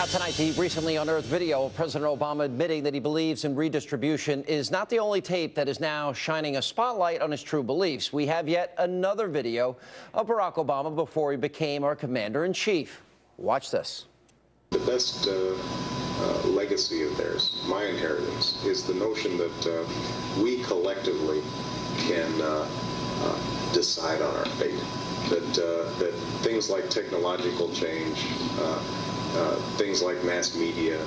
Now tonight, the recently unearthed video of President Obama admitting that he believes in redistribution is not the only tape that is now shining a spotlight on his true beliefs. We have yet another video of Barack Obama before he became our commander-in-chief. Watch this. The best legacy of theirs, my inheritance, is the notion that we collectively can decide on our fate. That things like technological change, things like mass media,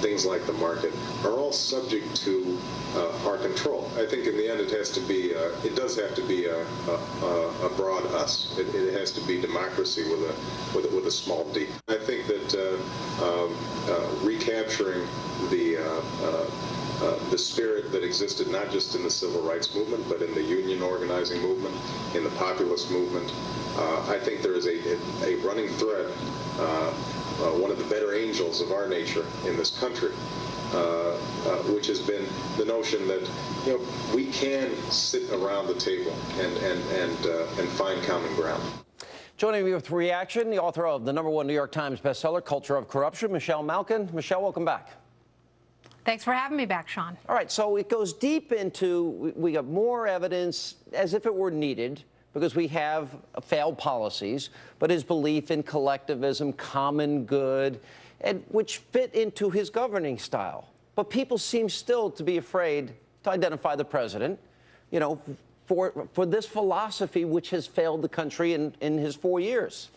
things like the market are all subject to our control. I think in the end it has to be, it does have to be a broad us. It has to be democracy with a small d. I think that recapturing the spirit that existed not just in the civil rights movement, but in the union organizing movement, in the populist movement, I think there is a running thread. One of the better angels of our nature in this country, which has been the notion that we can sit around the table and find common ground. Joining me with reaction, the author of the #1 New York Times bestseller, Culture of Corruption, Michelle Malkin. Michelle, welcome back. Thanks for having me back, Sean. All right, so it goes deep into, we got more evidence as if it were needed, because we have failed policies, but his belief in collectivism, common good, and which fit into his governing style. But people seem still to be afraid to identify the president, for this philosophy which has failed the country in his 4 years.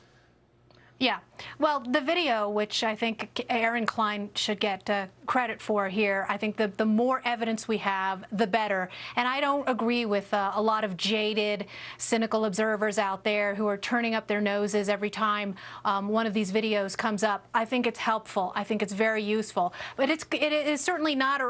Yeah. Well, the video, which I think Aaron Klein should get credit for here, I think the more evidence we have, the better. And I don't agree with a lot of jaded, cynical observers out there who are turning up their noses every time one of these videos comes up. I think it's helpful. I think it's very useful. But it is certainly not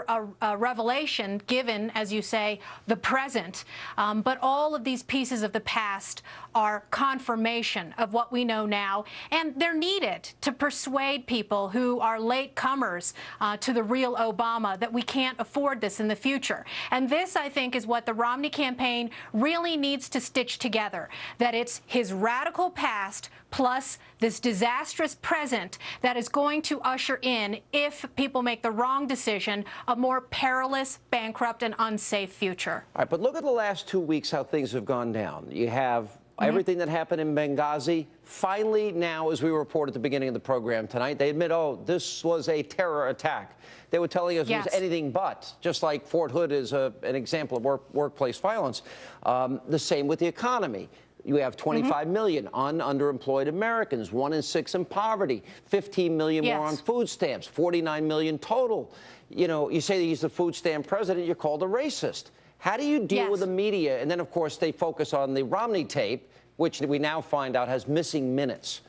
a revelation, given, as you say, the present. But all of these pieces of the past are confirmation of what we know now. And they're needed to persuade people who are latecomers to the real Obama that we can't afford this in the future. And this, I think, is what the Romney campaign really needs to stitch together, that it's his radical past plus this disastrous present that is going to usher in, if people make the wrong decision, a more perilous, bankrupt, and unsafe future. All right, but look at the last 2 weeks, how things have gone down. You have everything that happened in Benghazi. Finally, now, as we report at the beginning of the program tonight, they admit, oh, this was a terror attack. They were telling us it was anything but, just like Fort Hood is an example of workplace violence. The same with the economy. You have 25 million underemployed Americans, 1 in 6 in poverty, 15 million more on food stamps, 49 million total. You say he's the food stamp president, you're called a racist. How do you deal with the media? And then, of course, they focus on the Romney tape, which we now find out has missing minutes.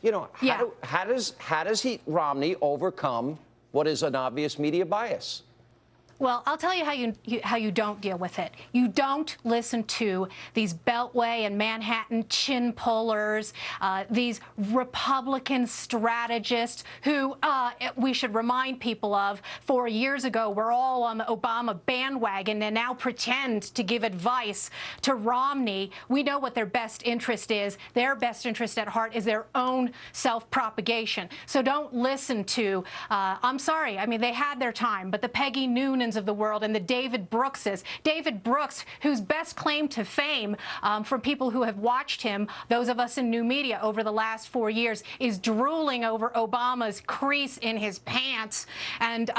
How does Romney overcome what is an obvious media bias? Well, I'll tell you how you don't deal with it. You don't listen to these Beltway and Manhattan chin pullers, these Republican strategists who we should remind people of 4 years ago were all on the Obama bandwagon and now pretend to give advice to Romney. We know what their best interest is. Their best interest at heart is their own self-propagation. So don't listen to, I'm sorry, I mean, they had their time, but the Peggy Noonans of the world and the David Brookses. David Brooks, whose best claim to fame from people who have watched him, those of us in new media over the last 4 years, is drooling over Obama's crease in his pants and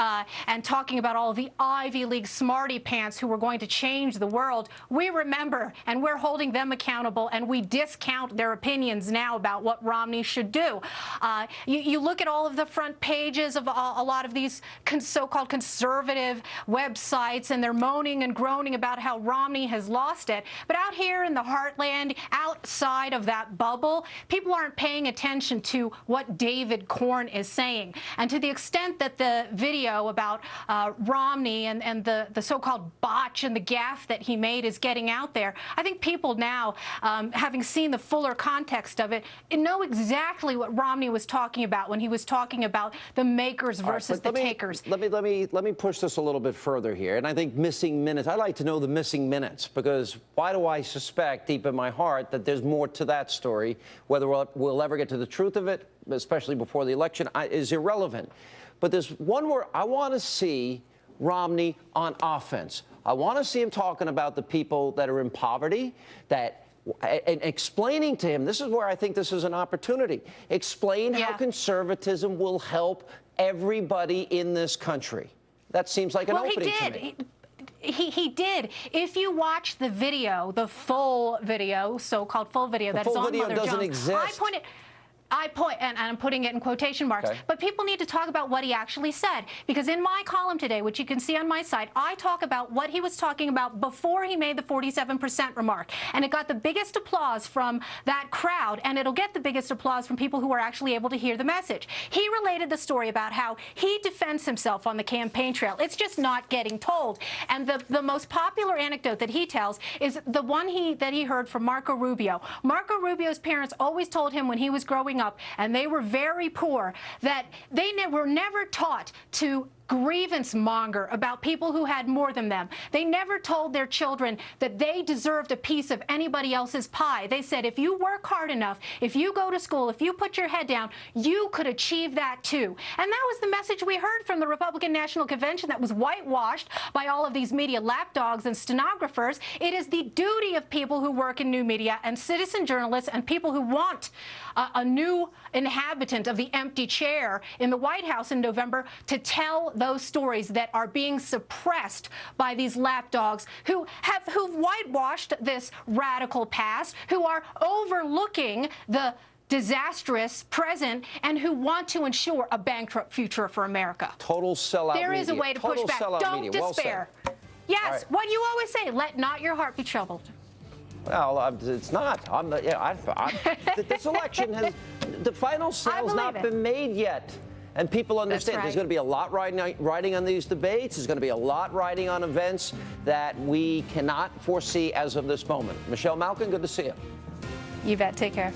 talking about all the Ivy League smarty pants who were going to change the world. We remember, and we're holding them accountable, and we discount their opinions now about what Romney should do. You look at all of the front pages of a lot of these so-called conservative websites, and they're moaning and groaning about how Romney has lost it. But out here in the heartland, outside of that bubble, people aren't paying attention to what David Corn is saying. And to the extent that the video about Romney and the so-called botch and the gaffe that he made is getting out there, I think people now, having seen the fuller context of it, know exactly what Romney was talking about when he was talking about the makers versus the takers. Let me push this a little bit bit further here, and I think missing minutes, I like to know the missing minutes, because why do I suspect deep in my heart that there's more to that story? Whether we'll ever get to the truth of it, especially before the election, is irrelevant. But there's one where I want to see Romney on offense. I want to see him talking about the people that are in poverty, and explaining to him, this is where I think this is an opportunity, explain how conservatism will help everybody in this country. That seems like an opening to me. He did. If you watch the video, the full video, so-called full video that is on Mother Jones, doesn't exist. and I'm putting it in quotation marks, but people need to talk about what he actually said, because in my column today, which you can see on my site, I talk about what he was talking about before he made the 47% remark, and it got the biggest applause from that crowd, and it'll get the biggest applause from people who are actually able to hear the message. He related the story about how he defends himself on the campaign trail. It's just not getting told, and the most popular anecdote that he tells is the one that he heard from Marco Rubio. Marco Rubio's parents always told him when he was growing up, and they were very poor, that they were never taught to grievance monger about people who had more than them. They never told their children that they deserved a piece of anybody else's pie. They said, if you work hard enough, if you go to school, if you put your head down, you could achieve that too. And that was the message we heard from the Republican National Convention that was whitewashed by all of these media lapdogs and stenographers. It is the duty of people who work in new media and citizen journalists and people who want a new inhabitant of the empty chair in the White House in November to tell those stories that are being suppressed by these lapdogs who've whitewashed this radical past, who are overlooking the disastrous present, and who want to ensure a bankrupt future for America. Total sellout media. There is a way to push back. Don't despair. Yes, what you always say, let not your heart be troubled. Well, it's not. This election the final sale's not been made yet. And people understand there's going to be a lot riding on these debates. There's going to be a lot riding on events that we cannot foresee as of this moment. Michelle Malkin, good to see you. You bet. Take care.